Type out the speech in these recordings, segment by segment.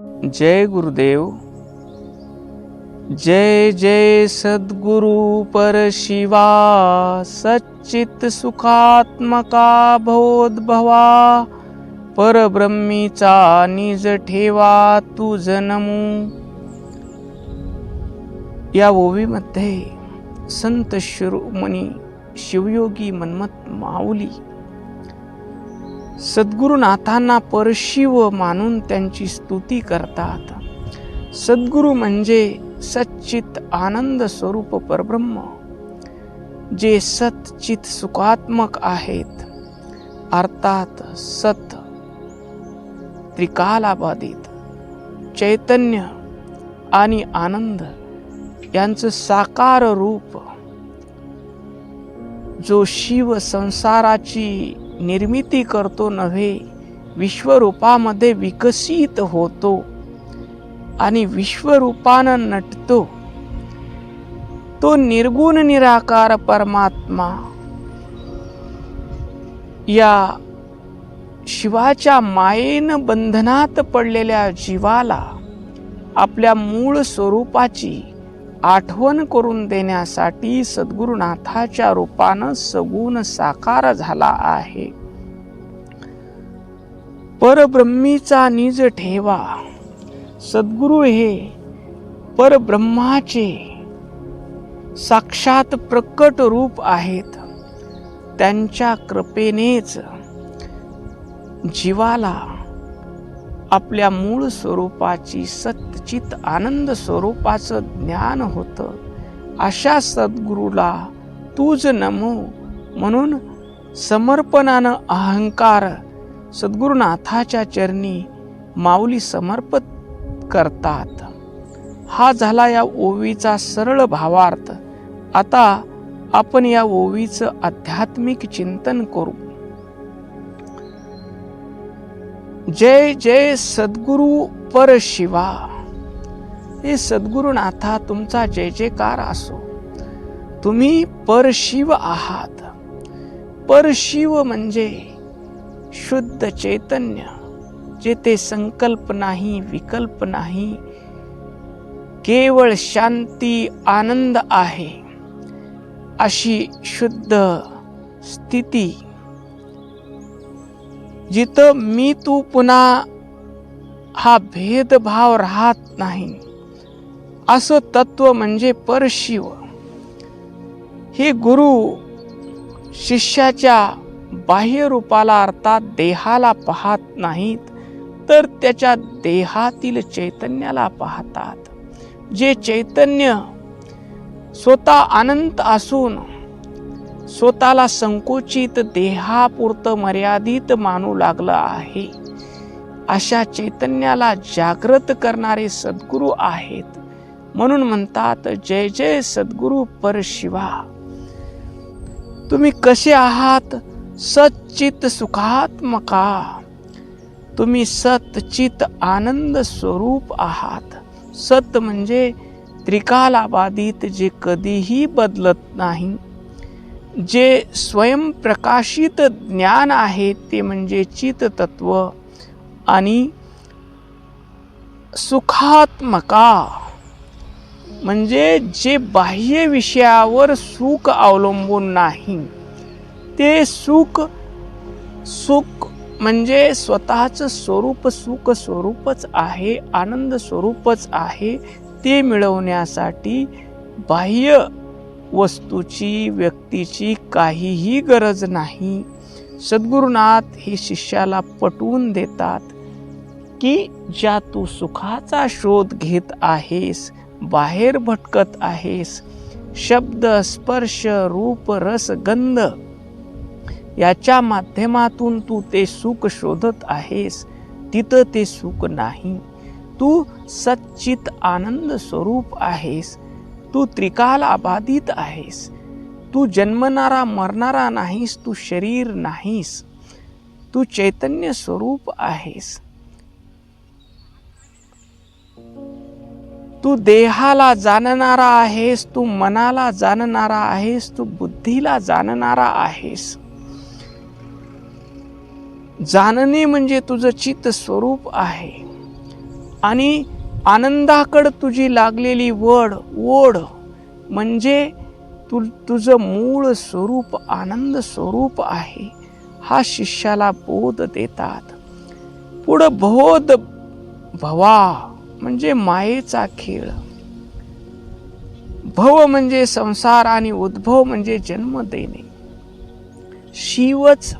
जय गुरुदेव। जय जय सद्गुरु परशिवा, सच्चित सुखात्मका भवोद्भवा, परब्रह्मीचा निज ठेवा तुझ नमू। या ओवीमध्ये संत शिरोमणी शिवयोगी मन्मथ माऊली सद्गुरुनाथांना परशिव मानून त्यांची स्तुती करतात। सद्गुरु म्हणजे सच्चित आनंद स्वरूप परब्रह्म, जे सच्चित सुखात्मक आहेत, अर्थात सत त्रिकालाबाधित चैतन्य आणि आनंद यांचं साकार रूप, जो शिव संसाराची निर्मिती करतो नव्हे, विश्वरूपामध्ये विकसित होतो आणि विश्वरूपानं नटतो, तो निर्गुण निराकार परमात्मा या शिवाच्या मायेनं बंधनात पडलेल्या जीवाला आपल्या मूळ स्वरूपाची आठवण करून देण्यासाठी सद्गुरुनाथाच्या रूपानं सगुण साकार झाला आहे। परब्रह्मीचा निज ठेवा, सद्गुरु हे परब्रह्माचे साक्षात प्रकट रूप आहेत। त्यांच्या कृपेनेच जीवाला आपल्या मूळ स्वरूपाची सच्चित आनंद स्वरूपाचं ज्ञान होतं। अशा सद्गुरूला तुझ नमो म्हणून समर्पणानं अहंकार सद्गुरुनाथाच्या चरणी माऊली समर्पित करतात। हा झाला या ओवीचा सरळ भावार्थ। आता आपण या ओवीचं आध्यात्मिक चिंतन करू। जय जय सद्गुरु परशिवा। हे सद्गुरुनाथा, तुमचा जय जयकार असो। तुम्ही परशिव आहात। परशिव म्हणजे शुद्ध चैतन्य, जेथे संकल्प नाही, विकल्प नाही, केवळ शांती आनंद आहे, अशी शुद्ध स्थिती, जिथं मी तू पुन्हा हा भेदभाव राहत नाही, असं तत्व म्हणजे परशिव। हे गुरु शिष्याच्या बाह्य रूपाला अर्थात देहाला पाहत नाहीत, तर त्याच्या देहातील चैतन्याला पाहतात। जे चैतन्य स्वतः अनंत असून स्वतःला संकोचित देहापुरतं मर्यादित मानू लागलं आहे, अशा चैतन्याला जागृत करणारे सद्गुरु आहेत। म्हणून म्हणतात जय जय सद्गुरु परशिवा। तुम्ही कसे आहात? सच्चित सुखात्मका। तुम्ही सच्चित आनंद स्वरूप आहात। सत म्हणजे त्रिकालाबाधित, जे कधीही बदलत नाही, जे स्वयंप्रकाशित ज्ञान आहे, ते म्हणजे चित तत्व। आणि सुखात्मका म्हणजे जे बाह्य विषयावर सुख अवलंबून नाही, ते सुख म्हणजे स्वतःचं स्वरूप सुख स्वरूपच आहे, आनंद स्वरूपच आहे। ते मिळवण्यासाठी बाह्य वस्तूची, व्यक्तीची काहीही गरज नाही। सद्गुरुनाथ हे शिष्याला पटवून देतात की ज्या तू सुखाचा शोध घेत आहेस, बाहेर भटकत आहेस, शब्द स्पर्श रूप रस गंध याच्या माध्यमातून तू ते सुख शोधत आहेस, तिथं ते सुख नाही। तू सच्चित आनंद स्वरूप आहेस। तू त्रिकालाबाधित आहेस। तू जन्मणारा मरणारा नाहीस, तू शरीर नाहीस, तू चैतन्य स्वरूप आहेस। तू देहाला जाणणारा आहेस, तू मनाला जाणणारा आहेस, तू बुद्धीला जाणणारा आहेस। जाणणे म्हणजे तुझं चित्त स्वरूप आहे। आणि आनंदाकडे तुझी लागलेली ओढ म्हणजे तुझं मूळ स्वरूप आनंद स्वरूप आहे, हा शिष्याला बोध देतात. पुढं बोध भवा म्हणजे मायेचा खेळ. भव म्हणजे संसार आणि उद्भव म्हणजे जन्म देणे. शिवच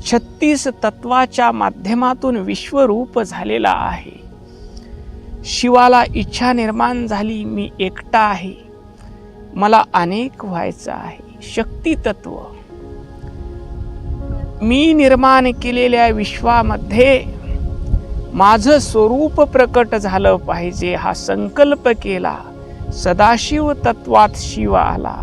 36 तत्वाच्या माध्यमातून विश्वरूप झालेला आहे. शिवाला इच्छा निर्माण झाली, मी एकटा आहे, मला अनेक व्हायचं आहे. शक्ती तत्व, मी निर्माण केलेल्या विश्वामध्ये माझं स्वरूप प्रकट झालं पाहिजे, हा संकल्प केला. सदाशिव तत्वात शिव आला.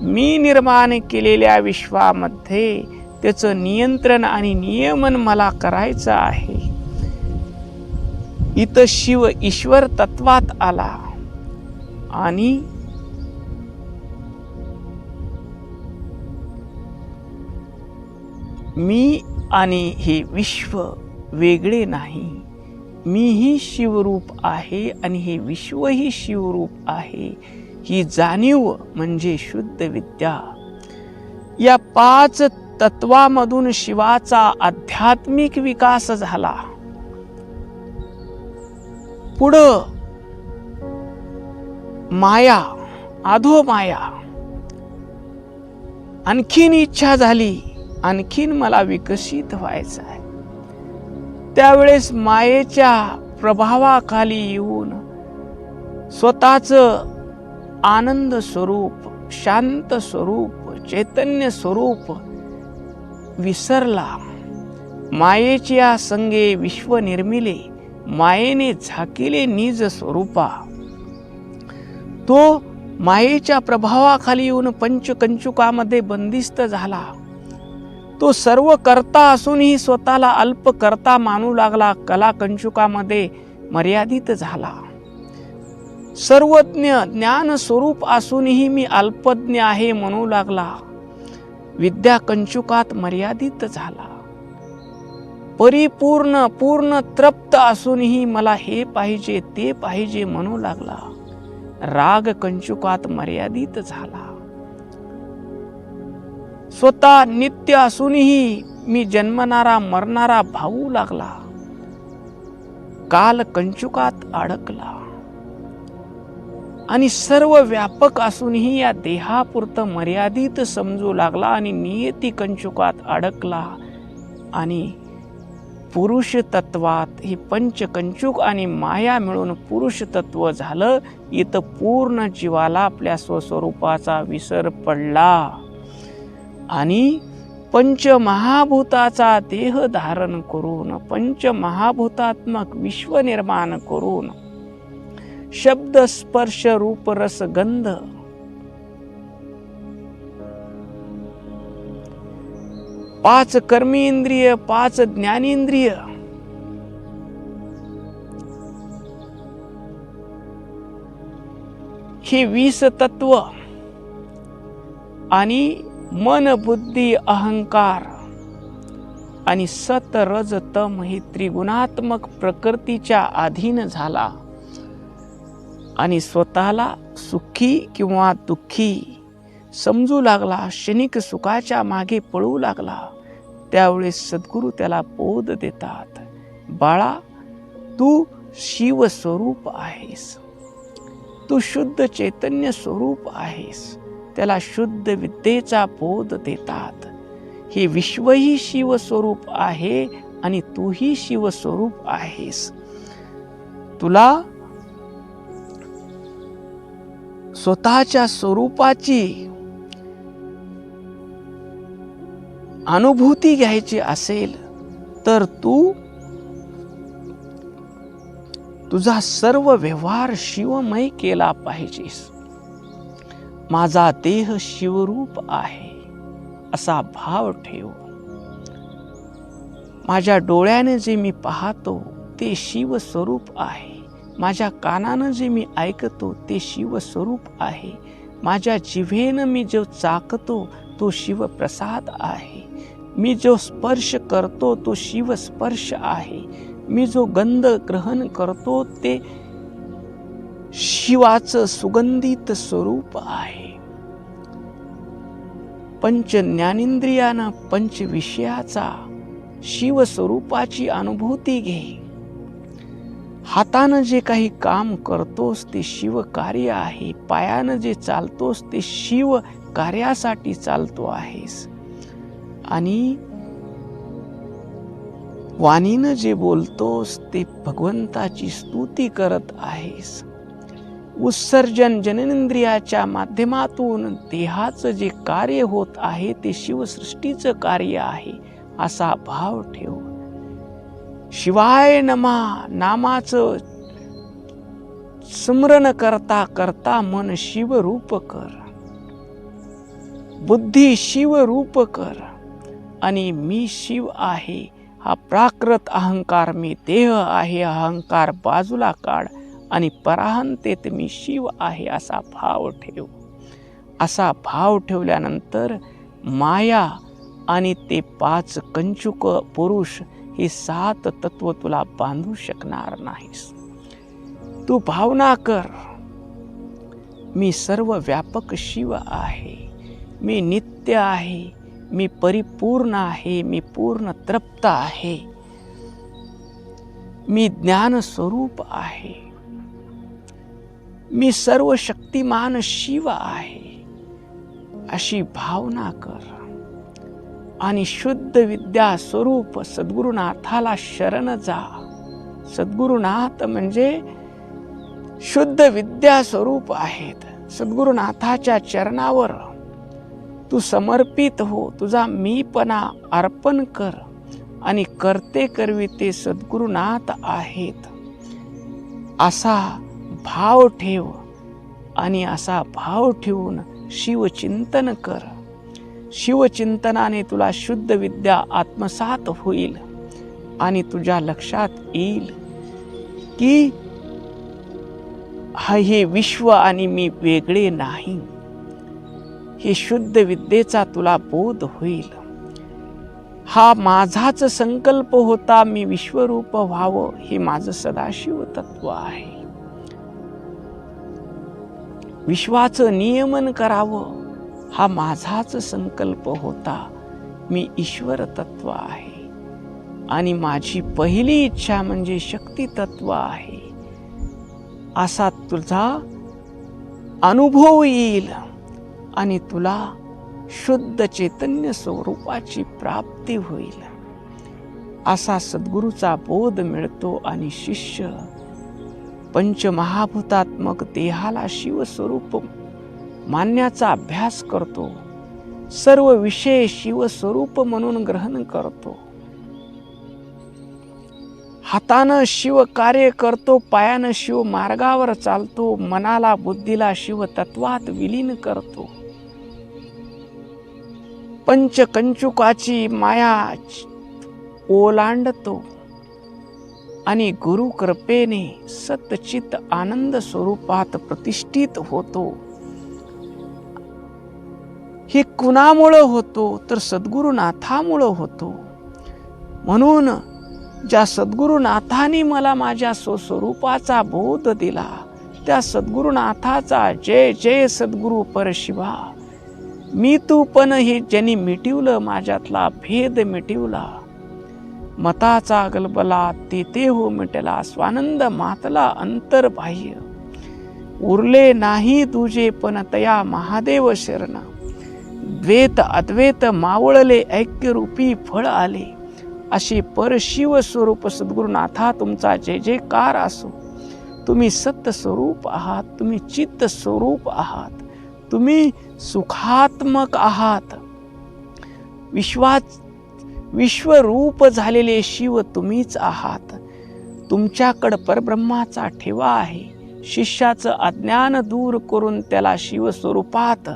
मी निर्माण केलेल्या विश्वामध्ये त्याचं नियंत्रण आणि नियमन मला करायचं आहे. इथं शिव ईश्वर तत्वात आला आणि मी आणि हे विश्व वेगळे नाही. मीही शिवरूप आहे आणि हे विश्वही शिवरूप आहे. ही जाणीव म्हणजे शुद्ध विद्या. या 5 तत्वामधून शिवाचा आध्यात्मिक विकास झाला. पुढं माया, अधोमाया, आणखीन इच्छा झाली, आणखीन मला विकसित व्हायचं आहे. त्यावेळेस मायेच्या प्रभावाखाली येऊन स्वतःचं आनंद स्वरूप, शांत स्वरूप, चैतन्य स्वरूप विसरला. मायेच्या संगे विश्व निर्मिले, मायेने झाकिले निज स्वरूपा. तो मायेच्या प्रभावाखाली येऊन पंचकंचुकामध्ये बंदिस्त झाला. तो सर्व करता असूनही स्वतःला अल्प करता मानू लागला. कला कंचुकामध्ये मर्यादित झाला. सर्वज्ञ ज्ञान स्वरूप असूनही मी अल्पज्ञ आहे म्हणू लागला. विद्या कंचुकात मर्यादित झाला. परिपूर्ण पूर्ण तृप्त असूनही मला हे पाहिजे ते पाहिजे म्हणू लागला. राग कंचुकात मर्यादित झाला. स्वतः नित्य असूनही मी जन्मणारा मरणारा भावू लागला. काल कंचुकात अडकला आणि सर्व व्यापक असूनही या देहापुरतं मर्यादित समजू लागला आणि नियती कंचुकात अडकला. आणि पुरुष तत्वात ही पंचकंचुक आणि माया मिळून पुरुष तत्व झालं. इथं पूर्ण जीवाला आपल्या स्वस्वरूपाचा विसर पडला आणि पंचमहाभूताचा देह धारण करून, पंचमहाभूतात्मक विश्व निर्माण करून, शब्द स्पर्श रूप रस गंध पाच कर्मेंद्रिय, 5 ज्ञानेंद्रिय, हे 20 तत्व आणि मन बुद्धी अहंकार आणि सत रज तम हे त्रिगुणात्मक प्रकृतीच्या अधीन झाला आणि स्वतःला सुखी किंवा दुःखी समजू लागला. क्षणिक सुखाच्या मागे पळू लागला. त्यावेळेस सद्गुरू त्याला बोध देतात, बाळा तू शिव स्वरूप आहेस, तू शुद्ध चैतन्य स्वरूप आहेस. त्याला शुद्ध विद्येचा बोध देतात. हे विश्वही शिव स्वरूप आहे आणि तूही शिव स्वरूप आहेस. तुला स्वतःच्या स्वरूपाची अनुभूती घ्यायची असेल तर तू तुझा सर्व व्यवहार शिवमय केला पाहिजेस. माझा देह शिवरूप आहे असा भाव ठेव. माझ्या डोळ्याने जे मी पाहतो ते शिव स्वरूप आहे. माझ्या कानानं जे मी ऐकतो ते शिव स्वरूप आहे. माझ्या जिव्हेनं मी जो चाकतो तो शिवप्रसाद आहे. मी जो स्पर्श करतो तो शिवस्पर्श आहे. मी जो गंध ग्रहण करतो ते शिवाचं सुगंधित स्वरूप आहे. पंच ज्ञानेंद्रियानं पंच विषयाचा शिव स्वरूपाची अनुभूती घे. हातानं जे काही काम करतोस ते शिव कार्य आहे. पायानं जे चालतोस ते शिव कार्यासाठी चालतो आहेस. आणि वाणीनं जे बोलतोस ते भगवंताची स्तुती करत आहेस. उत्सर्जन जननेंद्रियाच्या माध्यमातून देहाचं जे कार्य होत आहे ते शिवसृष्टीचं कार्य आहे असा भाव ठेव. शिवाय नमा नामाचं स्मरण करता करता मन शिवरूप कर, बुद्धी शिवरूप कर. आणि मी शिव आहे हा प्राकृत अहंकार, मी देह आहे अहंकार बाजूला काढ आणि पराहंतेत मी शिव आहे असा भाव ठेव. असा भाव ठेवल्यानंतर माया आणि ते 5 कंचुक पुरुष हे 7 तत्व तुला बांधू शकणार नाहीस. तू भावना कर, मी सर्व व्यापक शिव आहे, मी नित्य आहे, मी परिपूर्ण आहे, मी पूर्ण तृप्त आहे, मी ज्ञान स्वरूप आहे, मी सर्व शक्तिमान शिव आहे अशी भावना कर. आणि शुद्ध विद्या स्वरूप सद्गुरुनाथाला शरण जा. सद्गुरुनाथ म्हणजे शुद्ध विद्या स्वरूप आहेत. सद्गुरुनाथाच्या चरणावर तू समर्पित हो, तुझा मीपणा अर्पण कर आणि करते करविते सद्गुरुनाथ आहेत असा भाव ठेव. आणि असा भाव ठेवून शिवचिंतन कर. शिवचिंतनाने तुला शुद्ध विद्या आत्मसात होईल आणि तुझ्या लक्षात येईल की हे विश्व आणि मी वेगळे नाही. हे शुद्ध विद्येचा तुला बोध होईल. हा माझाच संकल्प होता, मी विश्वरूप व्हावं, हे माझं सदाशिव तत्व आहे. विश्वाचं नियमन करावं, हा माझाच संकल्प होता, मी ईश्वर तत्व आहे. आणि माझी पहिली इच्छा म्हणजे शक्ती तत्व आहे असा तुझा अनुभव येईल आणि तुला शुद्ध चैतन्य स्वरूपाची प्राप्ती होईल. असा सद्गुरूचा बोध मिळतो आणि शिष्य पंचमहाभूतात्मक देहाला शिवस्वरूप मानण्याचा अभ्यास करतो. सर्व विषय शिवस्वरूप म्हणून ग्रहण करतो. हातानं शिव कार्य करतो, पायानं शिव मार्गावर चालतो, मनाला बुद्धीला शिव तत्वात विलीन करतो. पंचकंचुकाची माया ओलांडतो आणि गुरु कृपेने सतचित आनंद स्वरूपात प्रतिष्ठित होतो. हे कुणामुळं होतो तर सद्गुरुनाथामुळं होतो. म्हणून ज्या सद्गुरुनाथाने मला माझ्या स्वस्वरूपाचा बोध दिला त्या सद्गुरुनाथाचा जय जय सद्गुरु परशिवा. मी तू पण हे ज्यांनी मिटवलं, माझ्यातला भेद मिटवला. मताचा गलबला ते हो मिटला, स्वानंद मातला अंतर्बाह्य. उरले नाही तुझे पण तया महादेव शरण. द्वैत अद्वैत मावळले ऐक्यरूपी फळ आले. असे परशिव स्वरूप सद्गुरुनाथा तुमचा जय जयकार असो. तुम्ही सत्य स्वरूप आहात, तुम्ही चित्त स्वरूप आहात, तुम्ही सुखात्मक आहात. विश्वरूप झालेले शिव तुम्हीच आहात. तुमच्याकडं परब्रह्माचा ठेवा आहे. शिष्याचं अज्ञान दूर करून त्याला शिवस्वरूपात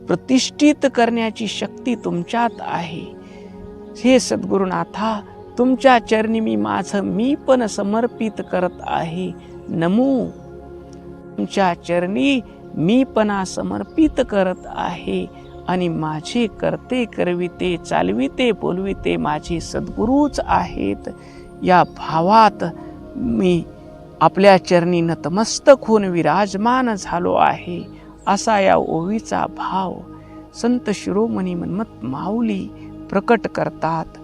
प्रतिष्ठित करण्याची शक्ती तुमच्यात आहे. हे सद्गुरुनाथा, तुमच्या चरणी मी माझं मी पण समर्पित करत आहे. नमो. तुमच्या चरणी मीपणा समर्पित करत आहे आणि माझे करते करविते चालविते बोलविते माझे सद्गुरूच आहेत. या भावात मी आपल्या चरणी नतमस्तक होऊन विराजमान झालो आहे, असा या ओवीचा भाव संत शिरोमणी मन्मथ माऊली प्रकट करतात.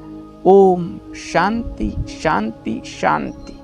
ओम शांती शांती शांती.